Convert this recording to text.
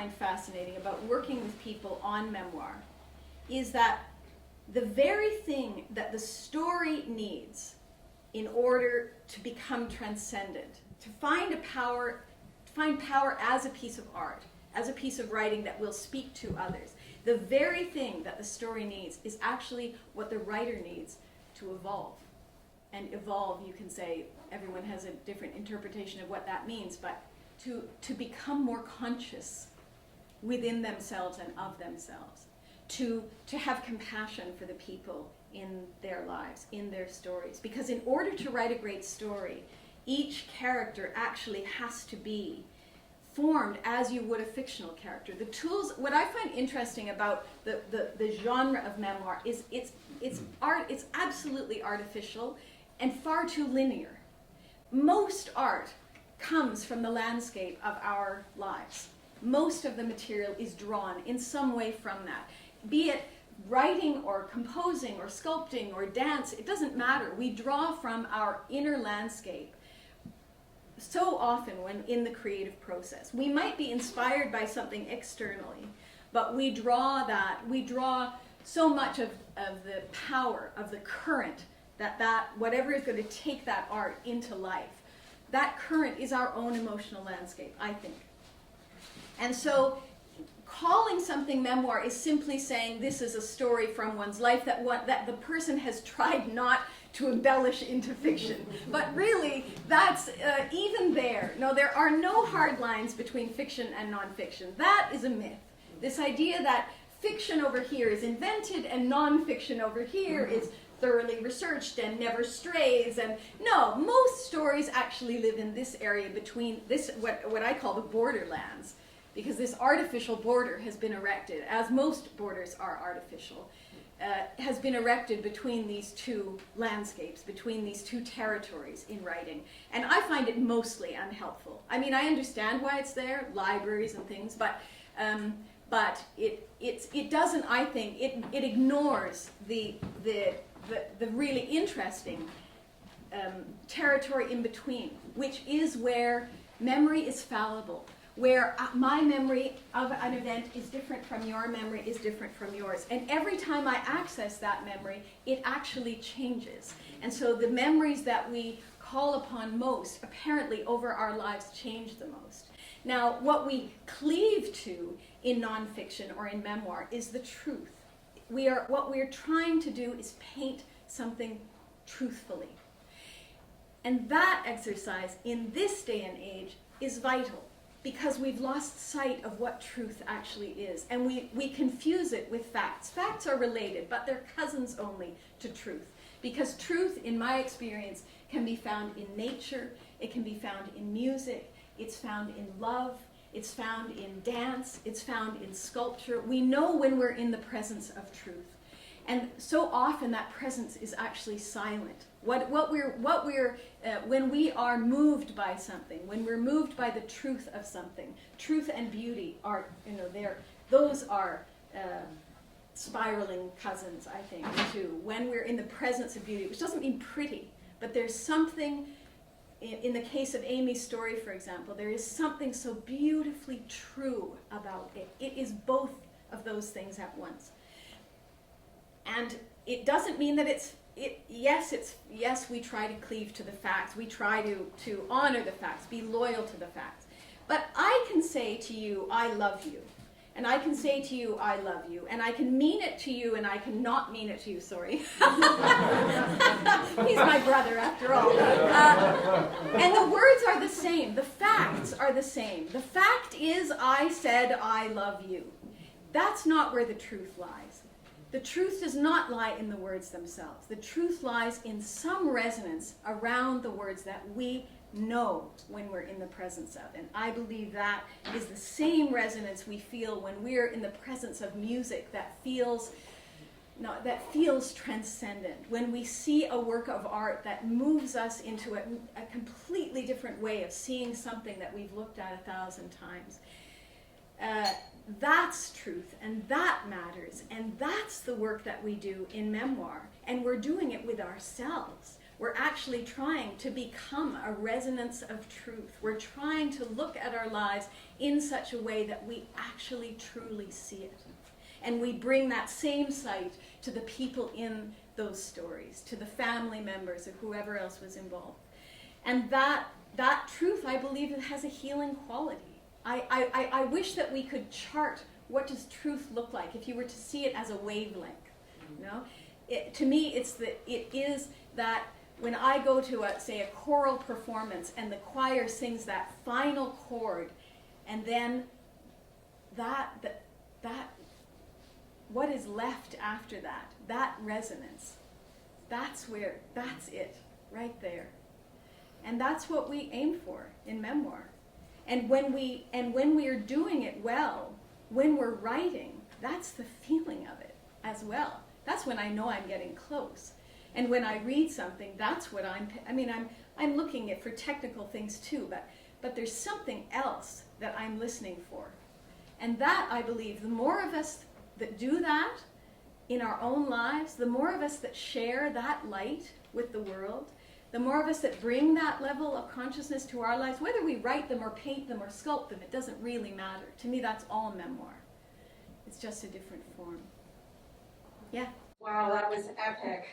find fascinating about working with people on memoir is that the very thing that the story needs in order to become transcendent, to find power as a piece of art, as a piece of writing that will speak to others, the very thing that the story needs is actually what the writer needs to evolve. And evolve, you can say, everyone has a different interpretation of what that means, but to become more conscious within themselves and of themselves, to have compassion for the people in their lives, in their stories. Because in order to write a great story, each character actually has to be formed as you would a fictional character. The tools, what I find interesting about the genre of memoir is it's art, it's absolutely artificial and far too linear. Most art comes from the landscape of our lives. Most of the material is drawn in some way from that. Be it writing or composing or sculpting or dance, it doesn't matter. We draw from our inner landscape so often when in the creative process. We might be inspired by something externally, but we draw so much of the power of the current that whatever is going to take that art into life, that current is our own emotional landscape, I think. And so calling something memoir is simply saying this is a story from one's life that the person has tried not to embellish into fiction. But really, that's even there. No, there are no hard lines between fiction and nonfiction. That is a myth. This idea that fiction over here is invented and nonfiction over here is thoroughly researched and never strays. And no, most stories actually live in this area between this, what I call the borderlands, because this artificial border has been erected, as most borders are artificial, has been erected between these two landscapes, between these two territories in writing. And I find it mostly unhelpful. I mean, I understand why it's there, libraries and things, but it doesn't, I think, it ignores the really interesting territory in between, which is where memory is fallible, where my memory of an event is different from your memory, is different from yours. And every time I access that memory, it actually changes. And so the memories that we call upon most, apparently over our lives, change the most. Now, what we cleave to in nonfiction or in memoir is the truth. What we're trying to do is paint something truthfully. And that exercise in this day and age is vital, because we've lost sight of what truth actually is. And we confuse it with facts. Facts are related, but they're cousins only to truth. Because truth, in my experience, can be found in nature, it can be found in music, it's found in love, it's found in dance, it's found in sculpture. We know when we're in the presence of truth. And so often that presence is actually silent. When we are moved by something, when we're moved by the truth of something, truth and beauty are, those are spiraling cousins, I think, too. When we're in the presence of beauty, which doesn't mean pretty, but there's something, in the case of Amy's story, for example, there is something so beautifully true about it. It is both of those things at once. And it doesn't mean that yes, we try to cleave to the facts. We try to honor the facts, be loyal to the facts. But I can say to you, I love you. And I can say to you, I love you. And I can mean it to you, and I can not mean it to you, sorry. He's my brother, after all. And the words are the same. The facts are the same. The fact is, I said, I love you. That's not where the truth lies. The truth does not lie in the words themselves. The truth lies in some resonance around the words that we know when we're in the presence of. And I believe that is the same resonance we feel when we're in the presence of music that feels transcendent. When we see a work of art that moves us into a completely different way of seeing something that we've looked at 1,000 times. That's truth, and that matters, and that's the work that we do in memoir. And we're doing it with ourselves. we're actually trying to become a resonance of truth. We're trying to look at our lives in such a way that we actually truly see it. And we bring that same sight to the people in those stories, to the family members or whoever else was involved. And that truth, I believe, it has a healing quality. I wish that we could chart what does truth look like if you were to see it as a wavelength. You know? To me, it is that when I go to, say, a choral performance and the choir sings that final chord, and then that what is left after that resonance, that's it, right there. And that's what we aim for in memoir. And when we are doing it well, when we're writing, that's the feeling of it as well. That's when I know I'm getting close. And when I read something, that's what I'm looking at for technical things too, but there's something else that I'm listening for. And that, I believe, the more of us that do that in our own lives, the more of us that share that light with the world, the more of us that bring that level of consciousness to our lives, whether we write them or paint them or sculpt them, it doesn't really matter. To me, that's all memoir. It's just a different form. Yeah. Wow, that was epic.